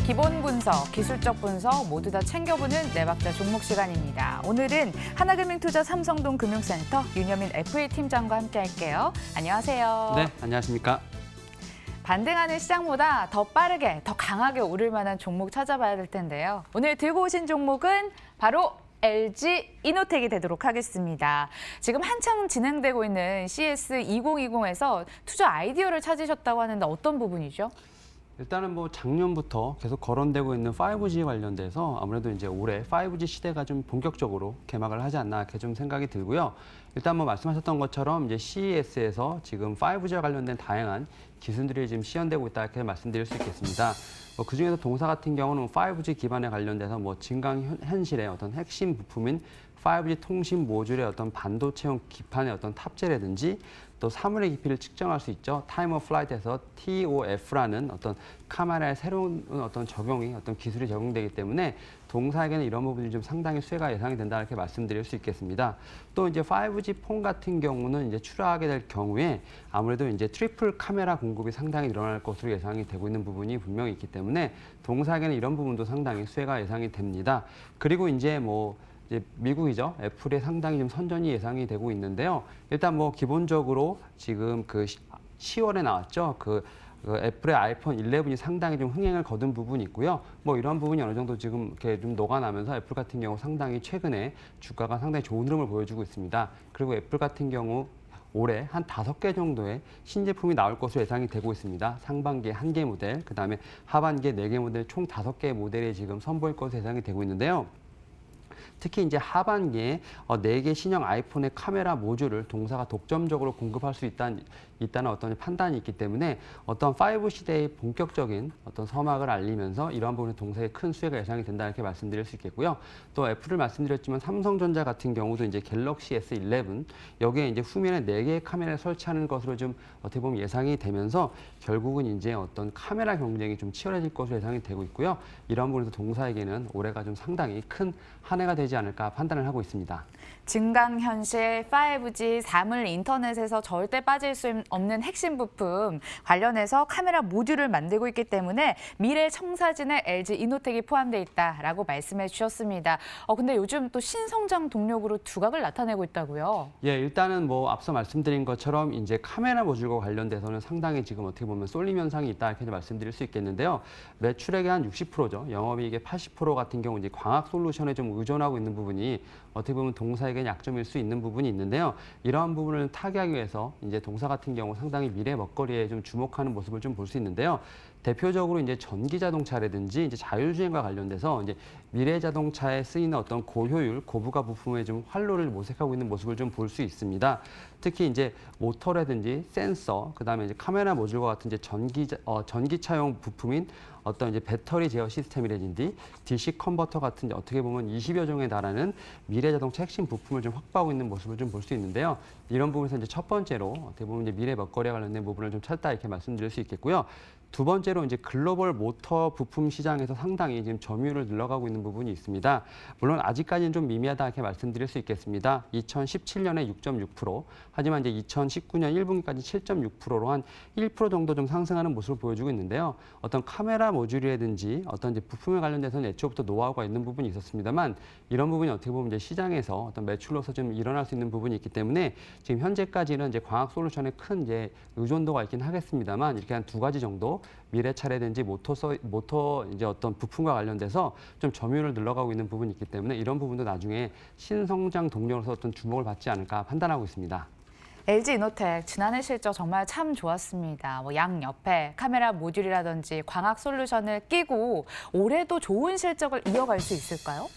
기본 분석, 기술적 분석 모두 다 챙겨보는 네 박자 종목 시간입니다. 오늘은 하나금융투자 삼성동 금융센터 윤여민 FA 팀장과 함께 할게요. 안녕하세요. 네, 안녕하십니까. 반등하는 시장보다 더 빠르게, 더 강하게 오를 만한 종목 찾아봐야 될 텐데요. 오늘 들고 오신 종목은 바로 LG 이노텍이 되도록 하겠습니다. 지금 한창 진행되고 있는 CS2020에서 투자 아이디어를 찾으셨다고 하는데 어떤 부분이죠? 일단은 뭐 작년부터 계속 거론되고 있는 5G 관련돼서 아무래도 이제 올해 5G 시대가 좀 본격적으로 개막을 하지 않나 이렇게 좀 생각이 들고요. 일단 뭐 말씀하셨던 것처럼 이제 CES에서 지금 5G와 관련된 다양한 기술들이 지금 시연되고 있다 이렇게 말씀드릴 수 있겠습니다. 그중에서 동사 같은 경우는 5G 기반에 관련돼서 뭐 증강현실의 어떤 핵심 부품인 5G 통신 모듈의 어떤 반도체용 기판의 어떤 탑재라든지 또 사물의 깊이를 측정할 수 있죠. 타임 오브 플라이트에서 TOF라는 어떤 카메라의 새로운 어떤 적용이 어떤 기술이 적용되기 때문에 동사에게는 이런 부분이 좀 상당히 수혜가 예상이 된다 이렇게 말씀드릴 수 있겠습니다. 또 이제 5G 폰 같은 경우는 이제 출하하게 될 경우에 아무래도 이제 트리플 카메라 공급이 상당히 늘어날 것으로 예상이 되고 있는 부분이 분명히 있기 때문에 동사에게는 이런 부분도 상당히 수혜가 예상이 됩니다. 그리고 이제 미국이죠. 애플에 상당히 좀 선전이 예상이 되고 있는데요. 일단 뭐 기본적으로 지금 그 10월에 나왔죠. 그 애플의 아이폰 11이 상당히 좀 흥행을 거둔 부분이 있고요. 뭐 이런 부분이 어느 정도 지금 이렇게 좀 녹아나면서 애플 같은 경우 상당히 최근에 주가가 상당히 좋은 흐름을 보여주고 있습니다. 그리고 애플 같은 경우 올해 한 5개 정도의 신제품이 나올 것으로 예상이 되고 있습니다. 상반기에 1개 모델, 그다음에 하반기에 4개 모델, 총 5개의 모델이 지금 선보일 것으로 예상이 되고 있는데요. 특히 이제 하반기에 4개 신형 아이폰의 카메라 모듈을 동사가 독점적으로 공급할 수 있다는 어떤 판단이 있기 때문에 어떤 5 시대의 본격적인 어떤 서막을 알리면서 이러한 부분에 동사에 큰 수혜가 예상이 된다 이렇게 말씀드릴 수 있겠고요. 또 애플을 말씀드렸지만 삼성전자 같은 경우도 이제 갤럭시 S11 여기에 이제 후면에 4개의 카메라를 설치하는 것으로 좀 어떻게 보면 예상이 되면서 결국은 이제 어떤 카메라 경쟁이 좀 치열해질 것으로 예상이 되고 있고요. 이러한 부분에서 동사에게는 올해가 좀 상당히 큰 한 해가 되지 않을까 판단을 하고 있습니다. 증강현실, 5G, 사물 인터넷에서 절대 빠질 수 없는 핵심 부품 관련해서 카메라 모듈을 만들고 있기 때문에 미래 청사진에 LG 이노텍이 포함되어 있다라고 말씀해 주셨습니다. 근데 요즘 또 신성장 동력으로 두각을 나타내고 있다고요? 예, 일단은 뭐 앞서 말씀드린 것처럼 이제 카메라 모듈과 관련돼서는 상당히 지금 어떻게 보면 쏠림 현상이 있다 이렇게 말씀드릴 수 있겠는데요. 매출액의 한 60%죠. 영업이익의 80% 같은 경우 이제 광학 솔루션에 좀 의존하고 있는 부분이 어떻게 보면 동사에게 약점일 수 있는 부분이 있는데요. 이러한 부분을 타개하기 위해서 이제 동사 같은 경우 상당히 미래 먹거리에 좀 주목하는 모습을 좀 볼 수 있는데요. 대표적으로 이제 전기 자동차라든지 이제 자율주행과 관련돼서 이제 미래 자동차에 쓰이는 어떤 고효율, 고부가 부품에 좀 활로를 모색하고 있는 모습을 좀 볼 수 있습니다. 특히 이제 모터라든지 센서, 그다음에 이제 카메라 모듈과 같은 이제 전기차용 부품인 어떤 이제 배터리 제어 시스템이라든지 DC 컨버터 같은 어떻게 보면 20여 종에 달하는 미래 자동차 핵심 부품을 좀 확보하고 있는 모습을 좀 볼 수 있는데요. 이런 부분에서 이제 첫 번째로 어떻게 보면 이제 미래 먹거리와 관련된 부분을 좀 찾다 이렇게 말씀드릴 수 있겠고요. 두 번째로 이제 글로벌 모터 부품 시장에서 상당히 지금 점유율을 늘어가고 있는 부분이 있습니다. 물론 아직까지는 좀 미미하다 이렇게 말씀드릴 수 있겠습니다. 2017년에 6.6%, 하지만 이제 2019년 1분기까지 7.6%로 한 1% 정도 좀 상승하는 모습을 보여주고 있는데요. 어떤 카메라 모듈이라든지 어떤 이제 부품에 관련돼서는 애초부터 노하우가 있는 부분이 있었습니다만 이런 부분이 어떻게 보면 이제 시장에서 어떤 매출로서 좀 일어날 수 있는 부분이 있기 때문에 지금 현재까지는 이제 광학 솔루션에 큰 이제 의존도가 있긴 하겠습니다만 이렇게 한 2가지 정도 미래 차례든지 모터 이제 어떤 부품과 관련돼서 좀 점유율을 늘어가고 있는 부분이 있기 때문에 이런 부분도 나중에 신성장 동력으로서 어떤 주목을 받지 않을까 판단하고 있습니다. LG 이노텍 지난해 실적 정말 참 좋았습니다. 양 옆에 카메라 모듈이라든지 광학 솔루션을 끼고 올해도 좋은 실적을 이어갈 수 있을까요?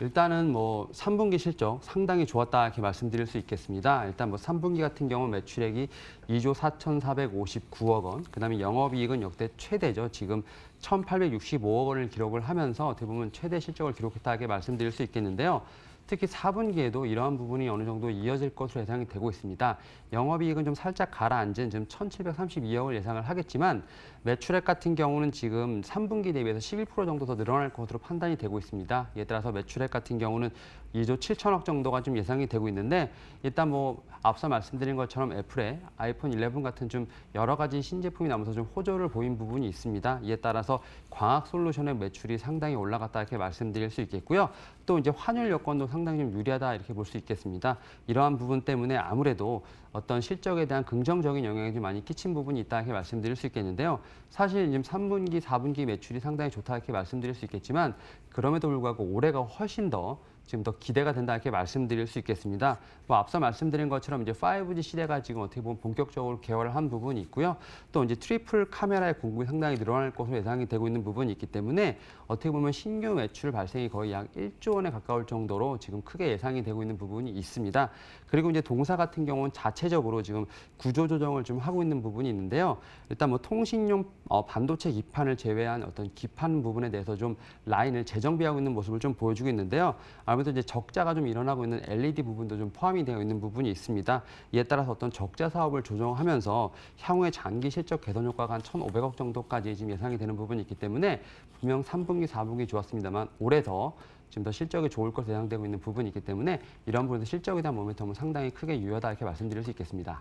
일단은 3분기 실적 상당히 좋았다 이렇게 말씀드릴 수 있겠습니다. 일단 3분기 같은 경우 매출액이 2조 4,459억 원, 그다음에 영업이익은 역대 최대죠. 지금 1,865억 원을 기록을 하면서 어떻게 보면 최대 실적을 기록했다 이렇게 말씀드릴 수 있겠는데요. 특히 4분기에도 이러한 부분이 어느 정도 이어질 것으로 예상이 되고 있습니다. 영업이익은 좀 살짝 가라앉은 지금 1,732억을 예상을 하겠지만 매출액 같은 경우는 지금 3분기 대비해서 11% 정도 더 늘어날 것으로 판단이 되고 있습니다. 이에 따라서 매출액 같은 경우는 2조 7천억 정도가 좀 예상이 되고 있는데 일단 뭐 앞서 말씀드린 것처럼 애플의 아이폰 11 같은 좀 여러 가지 신제품이 나오면서 좀 호조를 보인 부분이 있습니다. 이에 따라서 광학 솔루션의 매출이 상당히 올라갔다 이렇게 말씀드릴 수 있겠고요. 또 이제 환율 여건도 상당히 좀 유리하다 이렇게 볼 수 있겠습니다. 이러한 부분 때문에 아무래도 어떤 실적에 대한 긍정적인 영향이 좀 많이 끼친 부분이 있다 이렇게 말씀드릴 수 있겠는데요. 사실 지금 3분기, 4분기 매출이 상당히 좋다 이렇게 말씀드릴 수 있겠지만 그럼에도 불구하고 올해가 훨씬 더 지금 더 기대가 된다 이렇게 말씀드릴 수 있겠습니다. 뭐 앞서 말씀드린 것처럼 이제 5G 시대가 지금 어떻게 보면 본격적으로 개화를 한 부분이 있고요. 또 이제 트리플 카메라의 공급이 상당히 늘어날 것으로 예상이 되고 있는 부분이 있기 때문에 어떻게 보면 신규 매출 발생이 거의 약 1조 원에 가까울 정도로 지금 크게 예상이 되고 있는 부분이 있습니다. 그리고 이제 동사 같은 경우는 자체적으로 지금 구조 조정을 좀 하고 있는 부분이 있는데요. 일단 뭐 통신용 반도체 기판을 제외한 어떤 기판 부분에 대해서 좀 라인을 재정비하고 있는 모습을 좀 보여주고 있는데요. 아무래도 이제 적자가 좀 일어나고 있는 LED 부분도 좀 포함이 되어 있는 부분이 있습니다. 이에 따라서 어떤 적자 사업을 조정하면서 향후에 장기 실적 개선 효과가 한 1,500억 정도까지 지금 예상이 되는 부분이 있기 때문에 분명 3분기, 4분기 좋았습니다만 올해 더 지금 더 실적이 좋을 것으로 예상되고 있는 부분이 있기 때문에 이런 부분에서 실적에 대한 모멘텀은 상당히 크게 유효하다 이렇게 말씀드릴 수 있겠습니다.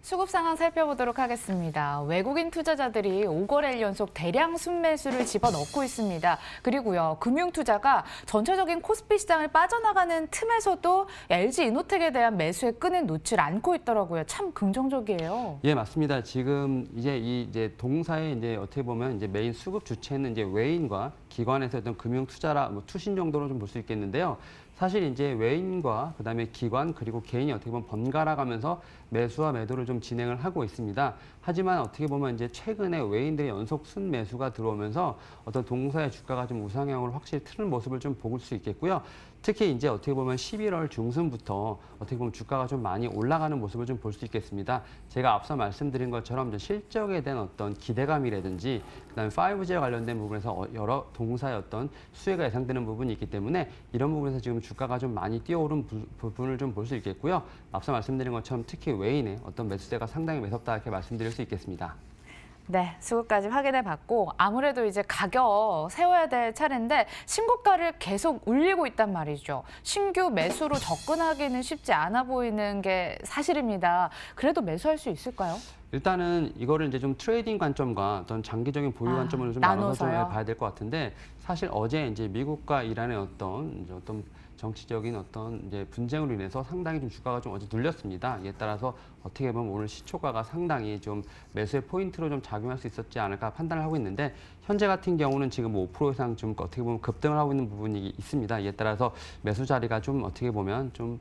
수급 상황 살펴보도록 하겠습니다. 외국인 투자자들이 5거래일 연속 대량 순매수를 집어넣고 있습니다. 그리고요, 금융투자가 전체적인 코스피 시장을 빠져나가는 틈에서도 LG이노텍에 대한 매수의 끈을 놓지 않고 있더라고요. 참 긍정적이에요. 예, 맞습니다. 지금 이제 동사의 이제 어떻게 보면 이제 메인 수급 주체는 이제 외인과 기관에서 어떤 금융투자라 뭐 투신 정도로 좀 볼 수 있겠는데요. 사실 이제 외인과 그다음에 기관 그리고 개인이 어떻게 보면 번갈아 가면서 매수와 매도를 좀 진행을 하고 있습니다. 하지만 어떻게 보면 이제 최근에 외인들의 연속 순매수가 들어오면서 어떤 동사의 주가가 좀 우상향으로 확실히 트는 모습을 좀 볼 수 있겠고요. 특히 이제 어떻게 보면 11월 중순부터 어떻게 보면 주가가 좀 많이 올라가는 모습을 좀 볼 수 있겠습니다. 제가 앞서 말씀드린 것처럼 이제 실적에 대한 어떤 기대감이라든지 그다음에 5G와 관련된 부분에서 여러 동사의 어떤 수혜가 예상되는 부분이 있기 때문에 이런 부분에서 지금 주가가 좀 많이 뛰어오른 부분을 좀 볼 수 있겠고요. 앞서 말씀드린 것처럼 특히 외인의 어떤 매수세가 상당히 매섭다 이렇게 말씀드릴 수 있겠습니다. 네, 수급까지 확인해 봤고 아무래도 이제 가격 세워야 될 차례인데 신고가를 계속 울리고 있단 말이죠. 신규 매수로 접근하기는 쉽지 않아 보이는 게 사실입니다. 그래도 매수할 수 있을까요? 일단은 이거를 이제 좀 트레이딩 관점과 어떤 장기적인 보유 관점으로 좀 나눠서 좀 나눠서요? 봐야 될 것 같은데 사실 어제 이제 미국과 이란의 어떤 정치적인 어떤 이제 분쟁으로 인해서 상당히 좀 주가가 좀 어제 눌렸습니다. 이에 따라서 어떻게 보면 오늘 시초가가 상당히 좀 매수의 포인트로 좀 작용할 수 있었지 않을까 판단을 하고 있는데 현재 같은 경우는 지금 5% 이상 좀 어떻게 보면 급등을 하고 있는 부분이 있습니다. 이에 따라서 매수 자리가 좀 어떻게 보면 좀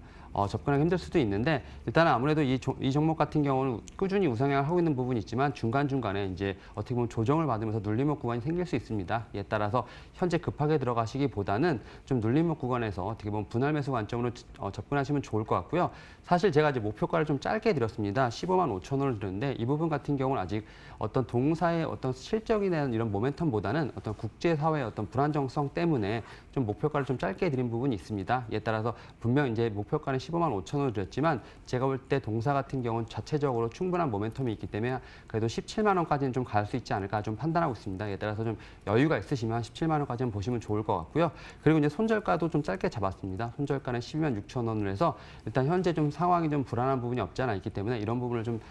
접근하기 힘들 수도 있는데 일단은 아무래도 이 종목 같은 경우는 꾸준히 우상향을 하고 있는 부분이 있지만 중간중간에 이제 어떻게 보면 조정을 받으면서 눌림목 구간이 생길 수 있습니다. 이에 따라서 현재 급하게 들어가시기보다는 좀 눌림목 구간에서 어떻게 보면 분할 매수 관점으로 접근하시면 좋을 것 같고요. 사실 제가 이제 목표가를 좀 짧게 드렸습니다. 15만 5천 원을 드렸는데 이 부분 같은 경우는 아직 어떤 동사의 어떤 실적에 대한 이런 모멘텀보다는 어떤 국제사회의 어떤 불안정성 때문에 좀 목표가를 좀 짧게 드린 부분이 있습니다. 이에 따라서 분명 이제 목표가는 15만 5천 원을 드렸지만 제가 볼 때 동사 같은 경우는 자체적으로 충분한 모멘텀이 있기 때문에 그래도 17만 원까지는 좀 갈 수 있지 않을까 좀 판단하고 있습니다. 이에 따라서 좀 여유가 있으시면 17만 원까지는 보시면 좋을 것 같고요. 그리고 이제 손절가도 좀 짧게 잡았습니다. 손절가는 12만 6천 원을 해서 일단 현재 좀 상황이 좀 불안한 부분이 없지 않아 있기 때문에 이런 부분을 좀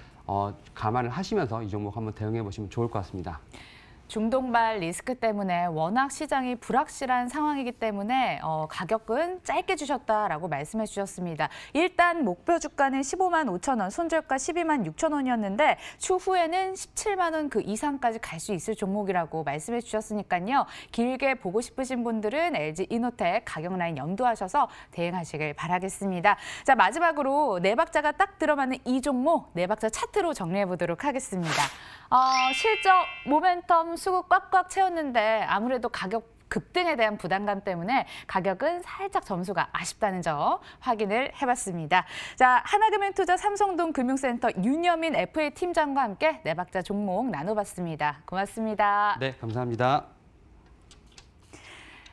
감안을 하시면서 이 종목 한번 대응해 보시면 좋을 것 같습니다. 중동발 리스크 때문에 워낙 시장이 불확실한 상황이기 때문에 가격은 짧게 주셨다라고 말씀해 주셨습니다. 일단 목표 주가는 15만 5천 원, 손절가 12만 6천 원이었는데 추후에는 17만 원 그 이상까지 갈 수 있을 종목이라고 말씀해 주셨으니까요. 길게 보고 싶으신 분들은 LG이노텍 가격 라인 염두하셔서 대응하시길 바라겠습니다. 자, 마지막으로 네 박자가 딱 들어맞는 이 종목 네 박자 차트로 정리해 보도록 하겠습니다. 실적, 모멘텀, 수급 꽉꽉 채웠는데 아무래도 가격 급등에 대한 부담감 때문에 가격은 살짝 점수가 아쉽다는 점 확인을 해봤습니다. 자, 하나금융투자 삼성동 금융센터 윤여민 FA 팀장과 함께 네 박자 종목 나눠봤습니다. 고맙습니다. 네, 감사합니다.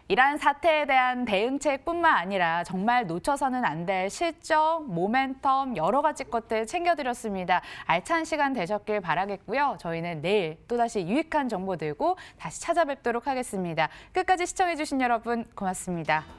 이러한 사태에 대한 대응책뿐만 아니라 정말 놓쳐서는 안 될 실적, 모멘텀 여러 가지 것들 챙겨드렸습니다. 알찬 시간 되셨길 바라겠고요. 저희는 내일 또다시 유익한 정보 들고 다시 찾아뵙도록 하겠습니다. 끝까지 시청해주신 여러분 고맙습니다.